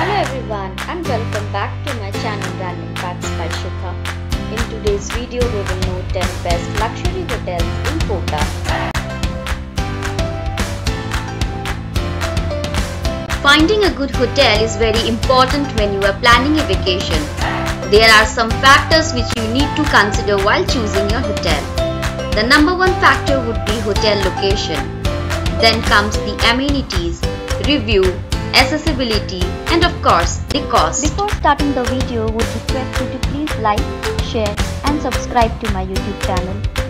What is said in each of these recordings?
Hello everyone and welcome back to my channel Random Facts by Shikha. In today's video we will know 10 best luxury hotels in Kota. Finding a good hotel is very important when you are planning a vacation. There are some factors which you need to consider while choosing your hotel. The number one factor would be hotel location. Then comes the amenities, review, accessibility, and of course the cost. Before starting the video, would request you to please like, share and subscribe to my YouTube channel.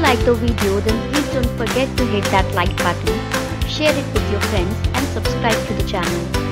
like the video, then please don't forget to hit that like button, share it with your friends and subscribe to the channel.